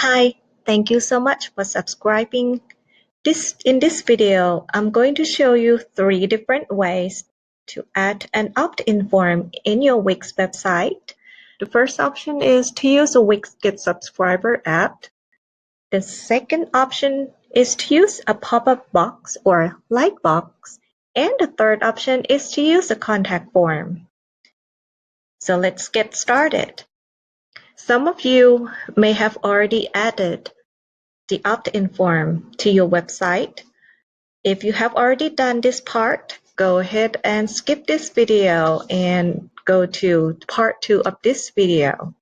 Hi, thank you so much for subscribing. In this video, I'm going to show you 3 different ways to add an opt-in form in your Wix website. The first option is to use a Wix Get Subscriber app. The second option is to use a pop-up box or light box. And the third option is to use a contact form. So let's get started. Some of you may have already added the opt-in form to your website. If you have already done this part, go ahead and skip this video and go to part 2 of this video.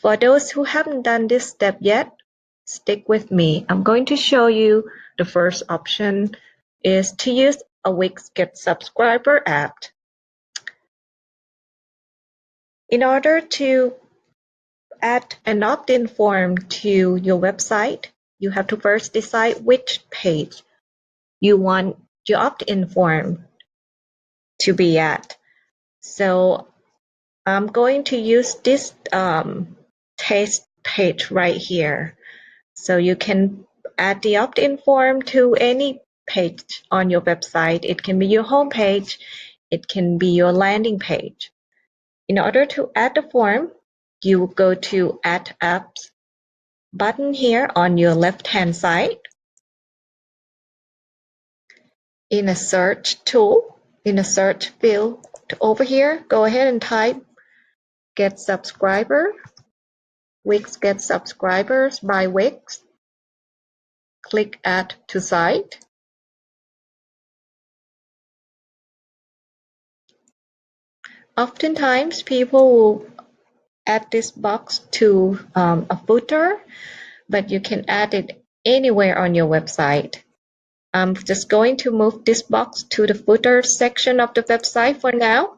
For those who haven't done this step yet, stick with me. I'm going to show you the first option is to use a Wix Get Subscriber app. In order to add an opt-in form to your website, you have to first decide which page you want your opt-in form to be at. So I'm going to use this test page right here. So you can add the opt-in form to any page on your website. It can be your home page. It can be your landing page. In order to add the form, you go to Add Apps button here on your left-hand side. In a search tool, in a search field over here, go ahead and type Get Subscriber, Wix Get Subscribers by Wix. Click Add to Site. Oftentimes, people will add this box to a footer, but you can add it anywhere on your website. I'm just going to move this box to the footer section of the website for now.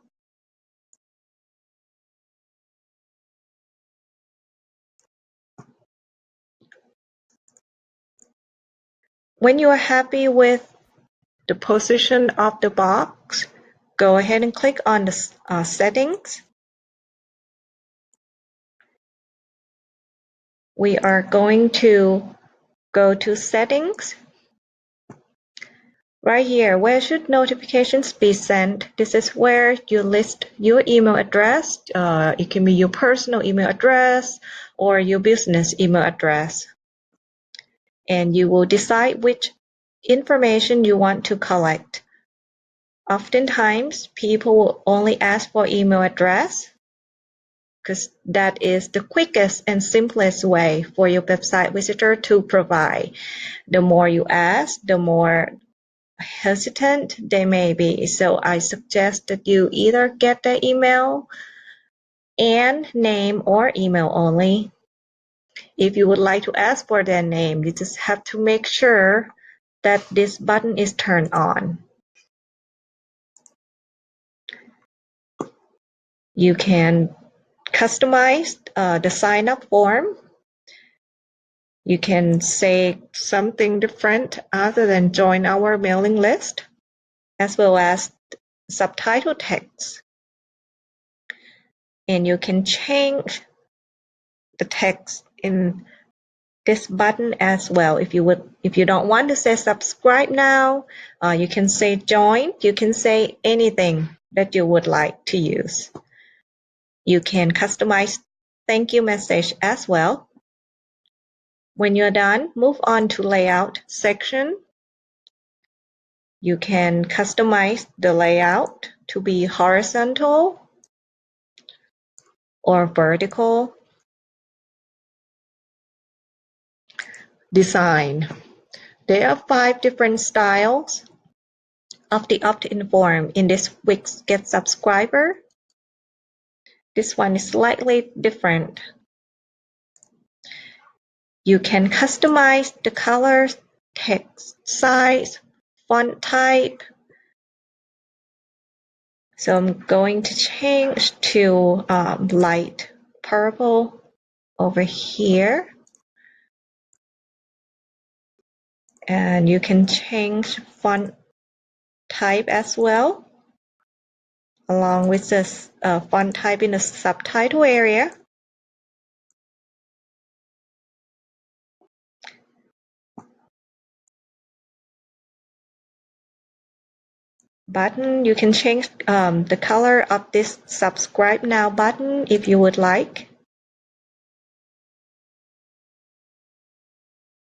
When you are happy with the position of the box, go ahead and click on the settings. We are going to go to settings. Right here, where should notifications be sent? This is where you list your email address. It can be your personal email address or your business email address. And you will decide which information you want to collect. Oftentimes, people will only ask for email address because that is the quickest and simplest way for your website visitor to provide. The more you ask, the more hesitant they may be. So I suggest that you either get the email and name or email only. If you would like to ask for their name, you just have to make sure that this button is turned on. You can customize the sign-up form. You can say something different other than join our mailing list, as well as subtitle text. And you can change the text in this button as well. If you don't want to say subscribe now, you can say join. You can say anything that you would like to use. You can customize thank you message as well. When you're done, move on to layout section. You can customize the layout to be horizontal or vertical. Design. There are 5 different styles of the opt-in form in this Wix Get Subscriber. This one is slightly different. You can customize the colors, text size, font type. So I'm going to change to light purple over here. And you can change font type as well, along with the font type in the subtitle area. button. You can change the color of this subscribe now button if you would like.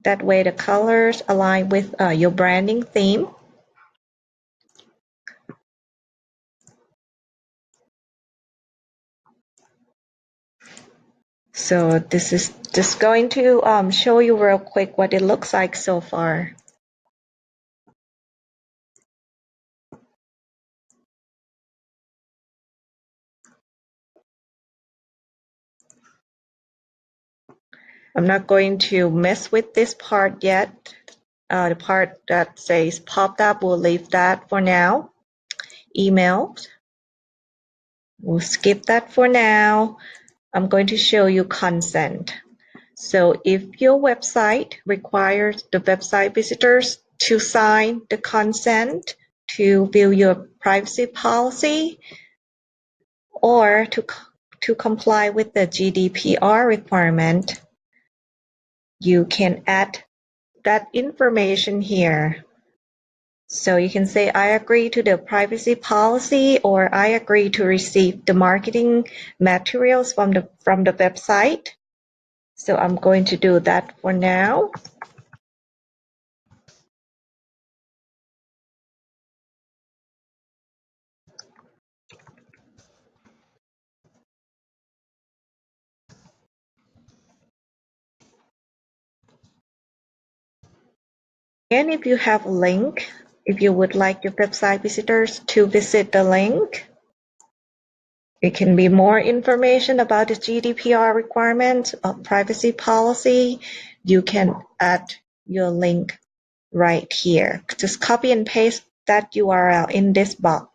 That way the colors align with your branding theme. So this is just going to show you real quick what it looks like so far. I'm not going to mess with this part yet. The part that says popped up, we'll leave that for now. Emails, we'll skip that for now. I'm going to show you consent. So if your website requires the website visitors to sign the consent to view your privacy policy or to comply with the GDPR requirement, you can add that information here. So you can say, I agree to the privacy policy, or I agree to receive the marketing materials from the website. So I'm going to do that for now. And if you have a link, if you would like your website visitors to visit the link, it can be more information about the GDPR requirements of privacy policy. You can add your link right here. Just copy and paste that URL in this box.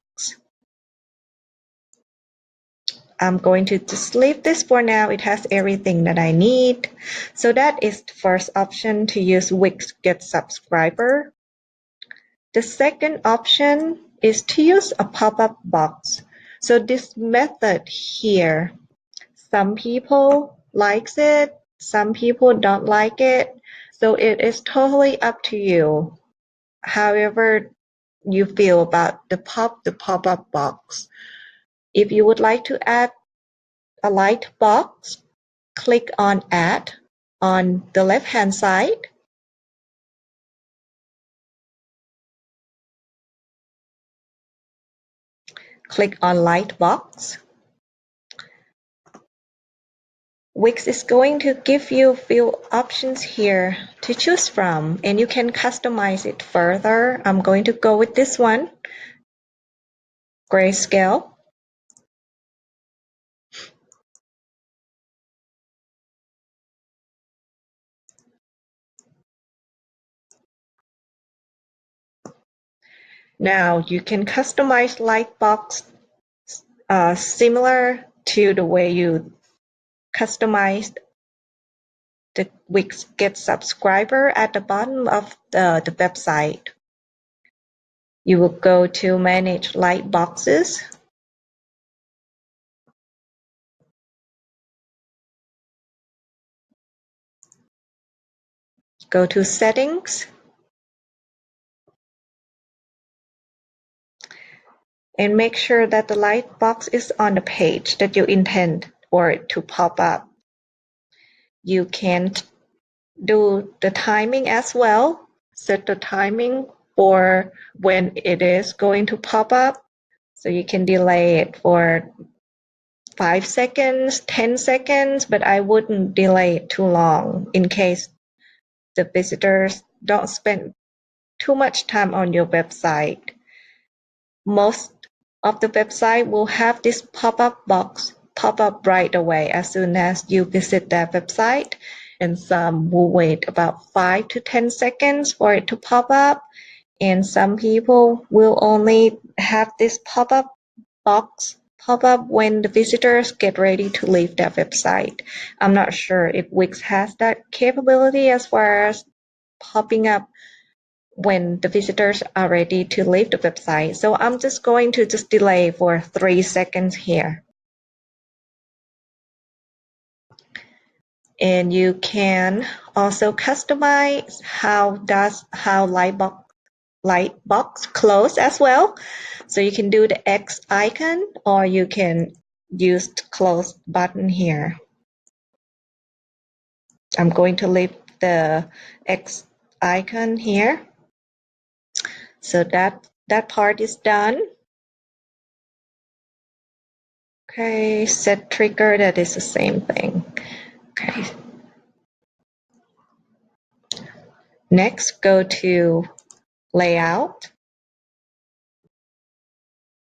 I'm going to just leave this for now. It has everything that I need. So that is the first option, to use Wix Get Subscriber. The second option is to use a pop-up box. So this method here, some people likes it, some people don't like it. So it is totally up to you. However you feel about the pop-up box. If you would like to add a light box, click on Add on the left-hand side. Click on Light Box. Wix is going to give you a few options here to choose from, and you can customize it further. I'm going to go with this one, Grayscale. Now you can customize Lightbox similar to the way you customized the Wix Get Subscriber at the bottom of the website. You will go to Manage Lightboxes. Go to Settings. And make sure that the light box is on the page that you intend for it to pop up. You can do the timing as well. Set the timing for when it is going to pop up. So you can delay it for 5 seconds, 10 seconds, but I wouldn't delay it too long in case the visitors don't spend too much time on your website. Most of the website will have this pop-up box pop up right away as soon as you visit that website, and some will wait about 5 to 10 seconds for it to pop up, and some people will only have this pop-up box pop up when the visitors get ready to leave their website. I'm not sure if Wix has that capability as far as popping up when the visitors are ready to leave the website. So I'm just going to just delay for 3 seconds here. And you can also customize how Lightbox light box close as well. So you can do the X icon or you can use the close button here. I'm going to leave the X icon here. So that part is done. Okay, set trigger, that is the same thing. Okay. Next, go to layout.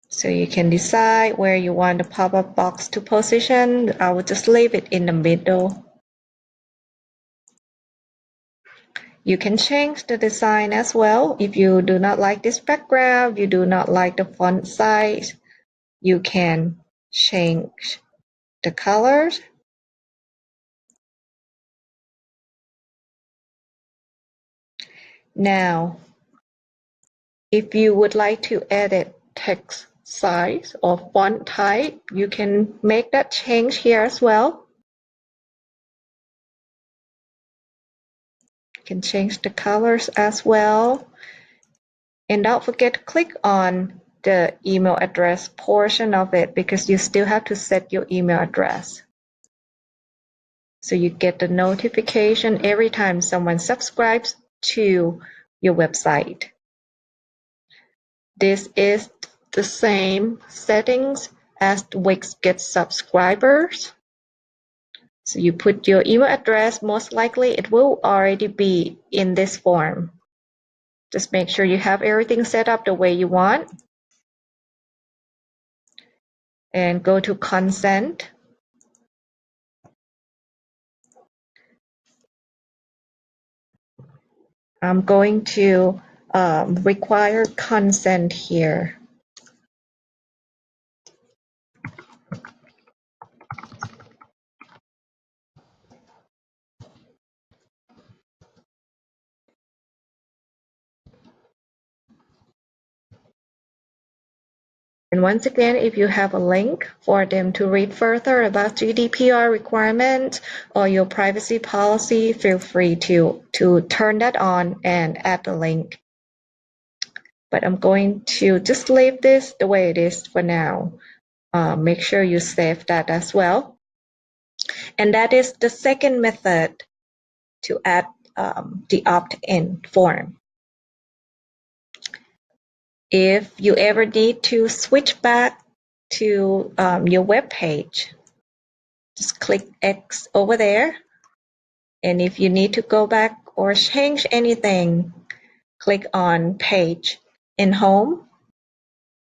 So you can decide where you want the pop-up box to position. I will just leave it in the middle. You can change the design as well. If you do not like this background, you do not like the font size, you can change the colors. Now, if you would like to edit text size or font type, you can make that change here as well. You can change the colors as well. And don't forget to click on the email address portion of it because you still have to set your email address. So you get the notification every time someone subscribes to your website. This is the same settings as the Wix Get subscribers. So you put your email address, most likely it will already be in this form. Just make sure you have everything set up the way you want. And go to consent. I'm going to require consent here. And once again, if you have a link for them to read further about GDPR requirements or your privacy policy, feel free to turn that on and add the link. But I'm going to just leave this the way it is for now. Make sure you save that as well. And that is the second method to add the opt-in form. If you ever need to switch back to your web page, just click X over there. And if you need to go back or change anything, click on Page in Home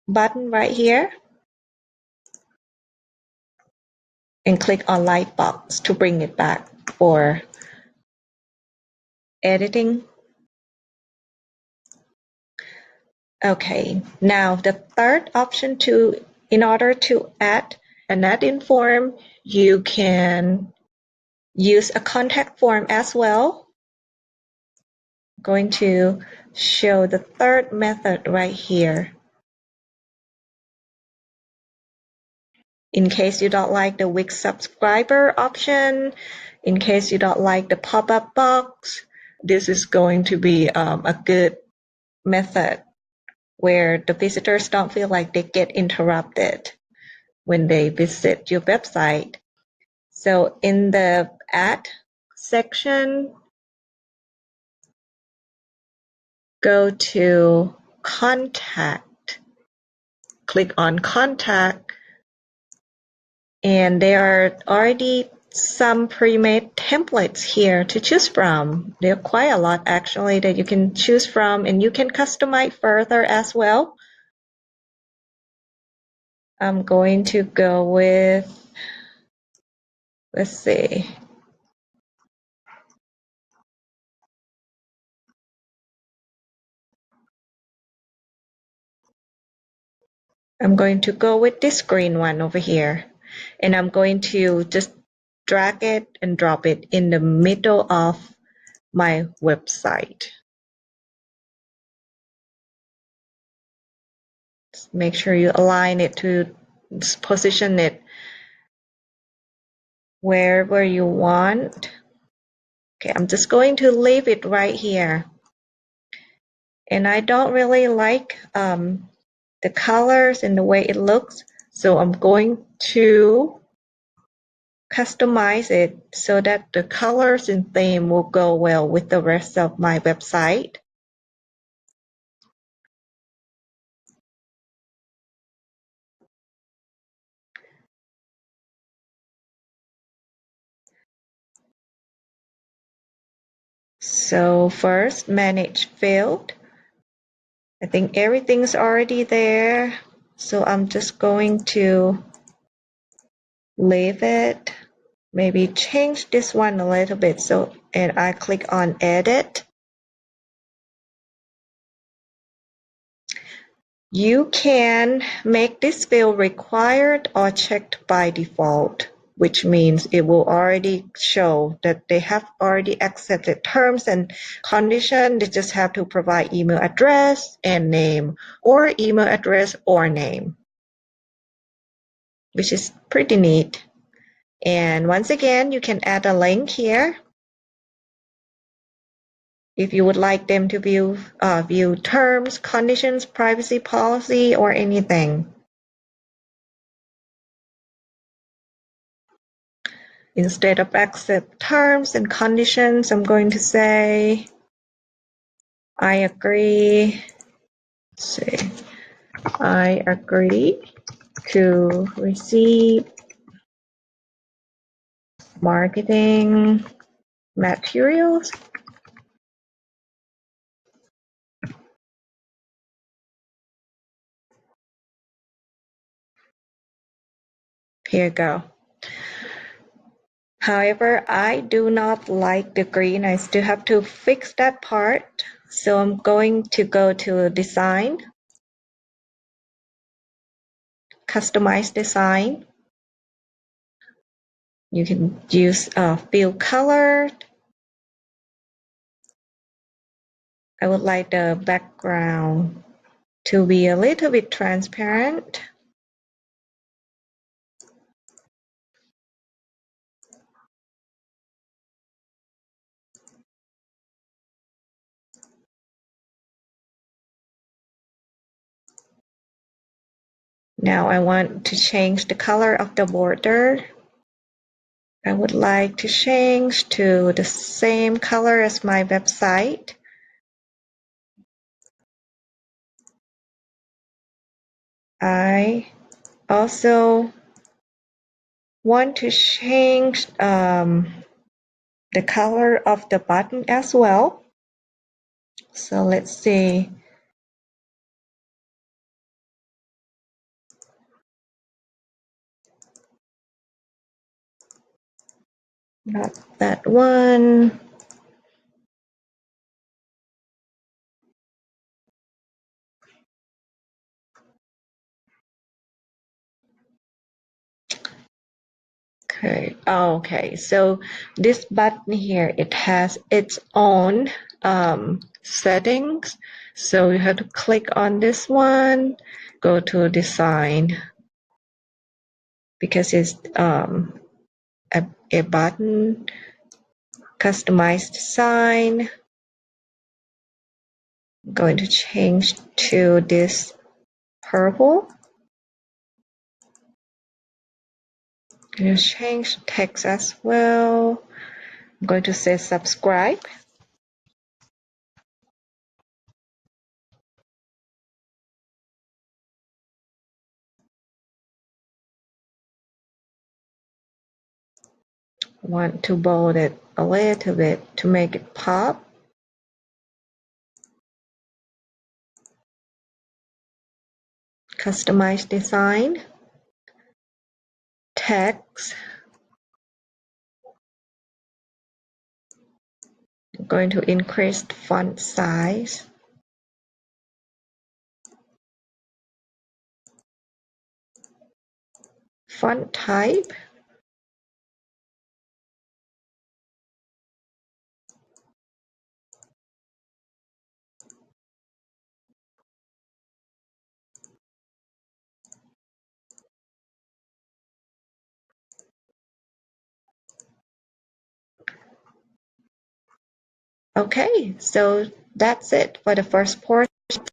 button right here and click on Lightbox to bring it back for editing. Okay, now the third option in order to add an add-in form, you can use a contact form as well. I'm going to show the third method right here. In case you don't like the Wix subscriber option, in case you don't like the pop-up box, this is going to be a good method where the visitors don't feel like they get interrupted when they visit your website. So in the add section, go to contact, click on contact, and there are already some pre-made templates here to choose from. There are quite a lot actually that you can choose from, and you can customize further as well. I'm going to go with, let's see. I'm going to go with this green one over here, and I'm going to just drag it and drop it in the middle of my website. Just make sure you align it to position it wherever you want. Okay, I'm just going to leave it right here. and I don't really like the colors and the way it looks, so I'm going to customize it so that the colors and theme will go well with the rest of my website. So first, manage field. I think everything's already there, so I'm just going to leave it. Maybe change this one a little bit, and I click on edit. You can make this field required or checked by default, which means it will already show that they have already accepted terms and conditions. They just have to provide email address and name, or email address or name, which is pretty neat. And once again, you can add a link here if you would like them to view terms, conditions, privacy policy, or anything. Instead of accept terms and conditions, I'm going to say, I agree. Let's see. I agree to receive marketing materials. Here you go. However, I do not like the green. I still have to fix that part. So I'm going to go to design, customize design. You can use field color. I would like the background to be a little bit transparent. Now I want to change the color of the border. I would like to change to the same color as my website. I also want to change the color of the button as well. So let's see. Not that one. Okay. Oh, okay. So this button here, it has its own settings. So you have to click on this one, go to design, because it's a button, customized design. I'm going to change to this purple. I'm going to change text as well. I'm going to say subscribe. Want to bold it a little bit to make it pop. Customize design. Text. I'm going to increase the font size. Font type. Okay, so that's it for the first portion.